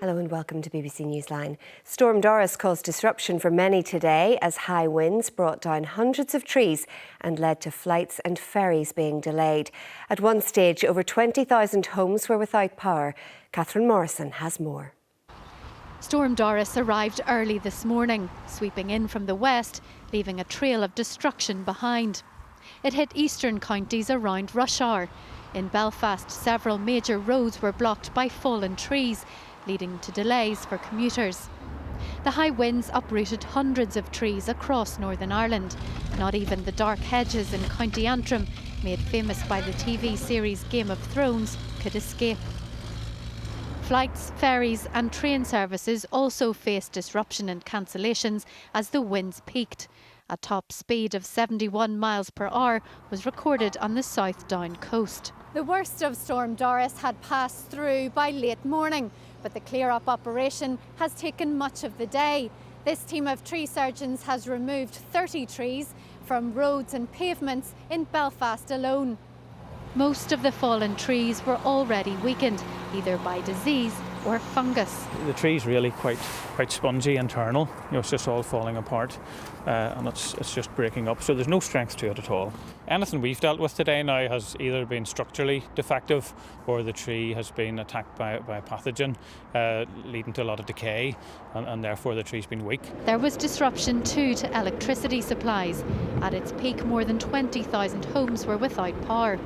Hello and welcome to BBC Newsline. Storm Doris caused disruption for many today as high winds brought down hundreds of trees and led to flights and ferries being delayed. At one stage, over 20,000 homes were without power. Catherine Morrison has more. Storm Doris arrived early this morning, sweeping in from the west, leaving a trail of destruction behind. It hit eastern counties around rush hour. In Belfast, several major roads were blocked by fallen trees, leading to delays for commuters. The high winds uprooted hundreds of trees across Northern Ireland. Not even the dark hedges in County Antrim, made famous by the TV series Game of Thrones, could escape. Flights, ferries and train services also faced disruption and cancellations as the winds peaked. A top speed of 71 miles per hour was recorded on the South Down coast. The worst of Storm Doris had passed through by late morning, but the clear-up operation has taken much of the day. This team of tree surgeons has removed 30 trees from roads and pavements in Belfast alone. Most of the fallen trees were already weakened, either by disease or fungus. The tree's really quite spongy internal. It's just all falling apart and it's just breaking up. So there's no strength to it at all. Anything we've dealt with today now has either been structurally defective or the tree has been attacked by a pathogen, leading to a lot of decay, and therefore the tree's been weak. There was disruption too to electricity supplies. At its peak, more than 20,000 homes were without power.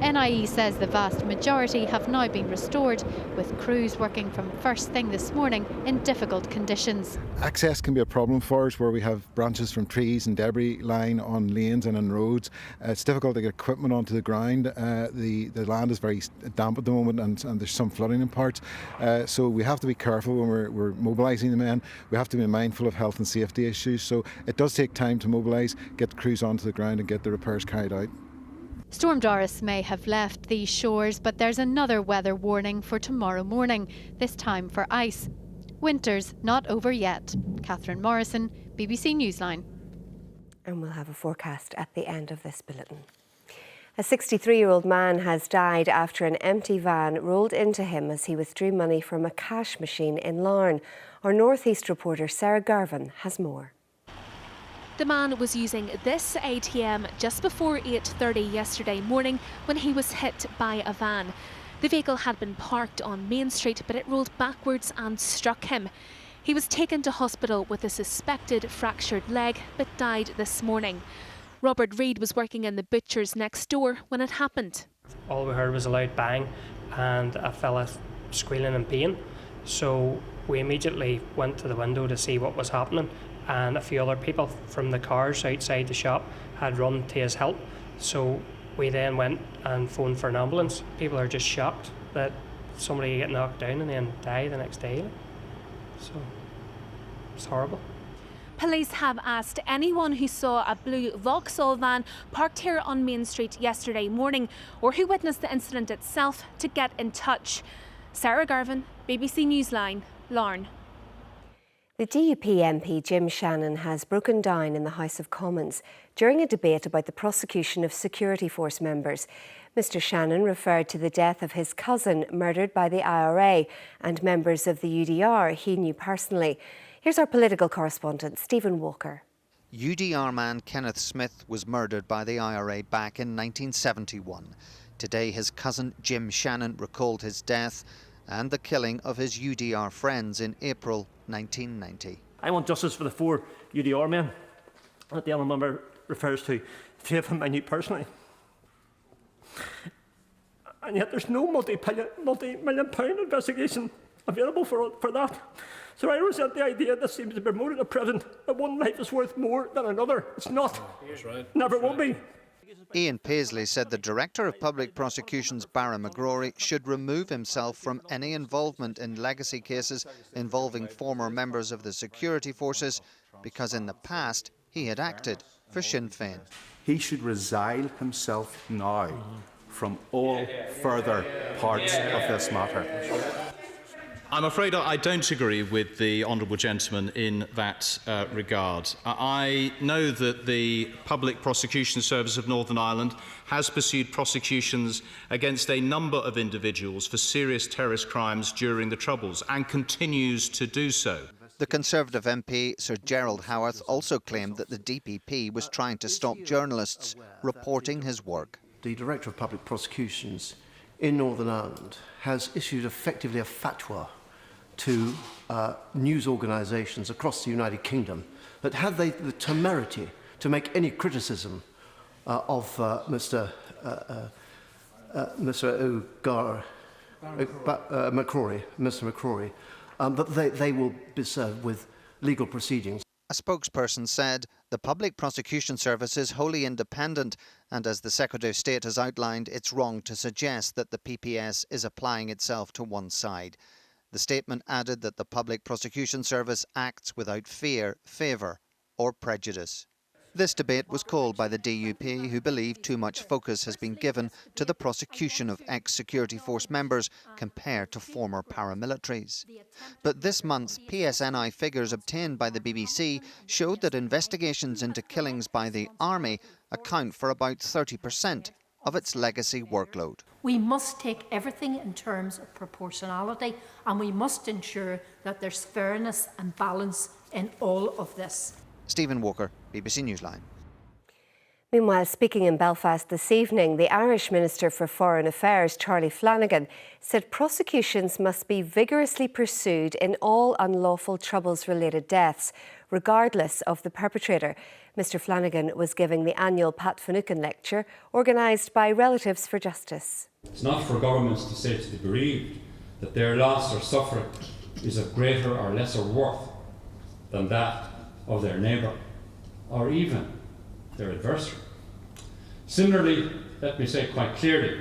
NIE says the vast majority have now been restored, with crews working from first thing this morning in difficult conditions. Access can be a problem for us where we have branches from trees and debris lying on lanes and on roads. It's difficult to get equipment onto the ground. The land is very damp at the moment and there's some flooding in parts. So we have to be careful when we're mobilising the men. We have to be mindful of health and safety issues. So it does take time to mobilise, get crews onto the ground and get the repairs carried out. Storm Doris may have left these shores, but there's another weather warning for tomorrow morning, this time for ice. Winter's not over yet. Catherine Morrison, BBC Newsline. And we'll have a forecast at the end of this bulletin. A 63-year-old man has died after an empty van rolled into him as he withdrew money from a cash machine in Lorne. Our North East reporter Sarah Garvin has more. The man was using this ATM just before 8:30 yesterday morning when he was hit by a van. The vehicle had been parked on Main Street, but it rolled backwards and struck him. He was taken to hospital with a suspected fractured leg, but died this morning. Robert Reid was working in the butcher's next door when it happened. All we heard was a loud bang and a fella squealing in pain. So we immediately went to the window to see what was happening, and a few other people from the cars outside the shop had run to his help. So we then went and phoned for an ambulance. People are just shocked that somebody get knocked down and then die the next day. So it's horrible. Police have asked anyone who saw a blue Vauxhall van parked here on Main Street yesterday morning or who witnessed the incident itself to get in touch. Sarah Garvin, BBC Newsline, Lorne. The DUP MP Jim Shannon has broken down in the House of Commons during a debate about the prosecution of security force members. Mr Shannon referred to the death of his cousin murdered by the IRA and members of the UDR he knew personally. Here's our political correspondent Stephen Walker. UDR man Kenneth Smith was murdered by the IRA back in 1971. Today his cousin Jim Shannon recalled his death and the killing of his UDR friends in April 1990. I want justice for the 4 UDR men that the honourable member refers to. 3 of them I knew personally. And yet there's no multi-million pound investigation available for that. So I resent the idea that seems to be promoted at present that one life is worth more than another. It's not. That's right. Never will be. Ian Paisley said the Director of Public Prosecutions, Barra McGrory, should remove himself from any involvement in legacy cases involving former members of the security forces because in the past he had acted for Sinn Féin. He should resign himself now from all further parts of this matter. I'm afraid I don't agree with the honourable gentleman in that regard. I know that the Public Prosecution Service of Northern Ireland has pursued prosecutions against a number of individuals for serious terrorist crimes during the Troubles and continues to do so. The Conservative MP, Sir Gerald Howarth, also claimed that the DPP was trying to stop journalists reporting his work. The Director of Public Prosecutions in Northern Ireland has issued effectively a fatwa to news organisations across the United Kingdom that had they the temerity to make any criticism of Mr. McCrory, that they will be served with legal proceedings. A spokesperson said the Public Prosecution Service is wholly independent, and as the Secretary of State has outlined, it's wrong to suggest that the PPS is applying itself to one side. The statement added that the Public Prosecution Service acts without fear, favour or prejudice. This debate was called by the DUP, who believe too much focus has been given to the prosecution of ex-security force members compared to former paramilitaries. But this month, PSNI figures obtained by the BBC showed that investigations into killings by the Army account for about 30% of its legacy workload. We must take everything in terms of proportionality, and we must ensure that there's fairness and balance in all of this. Stephen Walker, BBC Newsline. Meanwhile, speaking in Belfast this evening, the Irish Minister for Foreign Affairs, Charlie Flanagan, said prosecutions must be vigorously pursued in all unlawful Troubles-related deaths, regardless of the perpetrator. Mr Flanagan was giving the annual Pat Finucane lecture, organised by Relatives for Justice. It's not for governments to say to the bereaved that their loss or suffering is of greater or lesser worth than that of their neighbour, or even their adversary. Similarly, let me say quite clearly,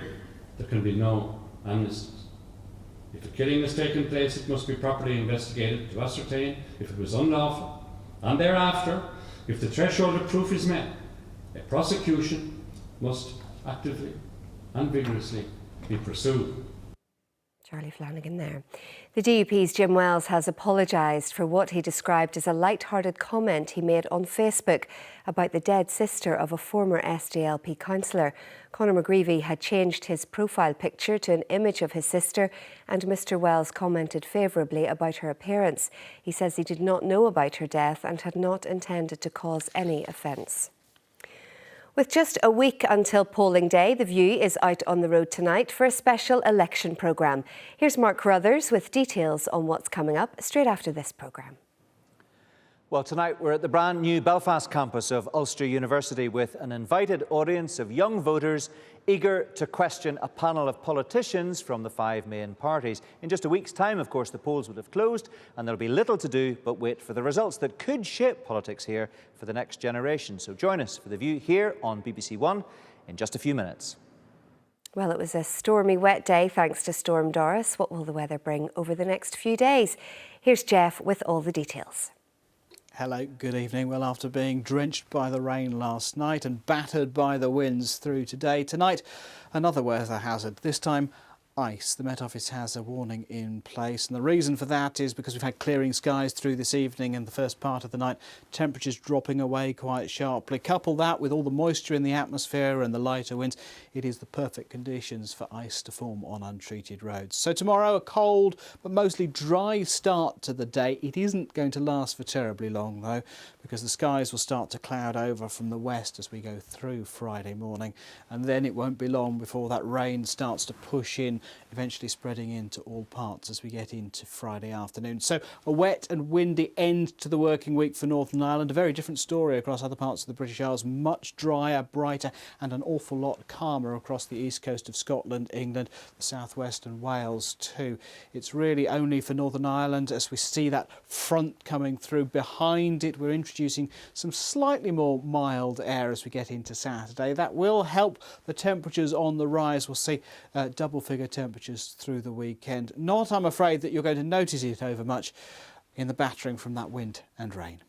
there can be no amnesties. If a killing has taken place, it must be properly investigated to ascertain if it was unlawful, and thereafter, if the threshold of proof is met, a prosecution must actively and vigorously be pursued. Charlie Flanagan there. The DUP's Jim Wells has apologised for what he described as a light-hearted comment he made on Facebook about the dead sister of a former SDLP councillor. Conor McGreevy had changed his profile picture to an image of his sister, and Mr Wells commented favourably about her appearance. He says he did not know about her death and had not intended to cause any offence. With just a week until polling day, The View is out on the road tonight for a special election programme. Here's Mark Carruthers with details on what's coming up straight after this programme. Well, tonight we're at the brand new Belfast campus of Ulster University with an invited audience of young voters eager to question a panel of politicians from the 5 main parties. In just a week's time, of course, the polls will have closed and there'll be little to do but wait for the results that could shape politics here for the next generation. So join us for The View here on BBC One in just a few minutes. Well, it was a stormy, wet day thanks to Storm Doris. What will the weather bring over the next few days? Here's Jeff with all the details. Hello, good evening. Well, after being drenched by the rain last night and battered by the winds through today, tonight another weather hazard, this time ice. The Met Office has a warning in place, and the reason for that is because we've had clearing skies through this evening and the first part of the night, temperatures dropping away quite sharply. Couple that with all the moisture in the atmosphere and the lighter winds, it is the perfect conditions for ice to form on untreated roads. So tomorrow, a cold but mostly dry start to the day. It isn't going to last for terribly long though, because the skies will start to cloud over from the west as we go through Friday morning, and then it won't be long before that rain starts to push in, eventually spreading into all parts as we get into Friday afternoon. So a wet and windy end to the working week for Northern Ireland. A very different story across other parts of the British Isles. Much drier, brighter and an awful lot calmer across the east coast of Scotland, England, the southwest and Wales too. It's really only for Northern Ireland as we see that front coming through. Behind it we're introducing some slightly more mild air as we get into Saturday. That will help the temperatures on the rise. We'll see double-figure temperatures through the weekend. Not, I'm afraid, that you're going to notice it over much in the battering from that wind and rain.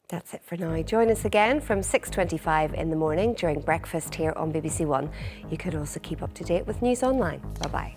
That's it for now. Join us again from 6:25 in the morning during breakfast here on BBC One. You can also keep up to date with news online. Bye-bye.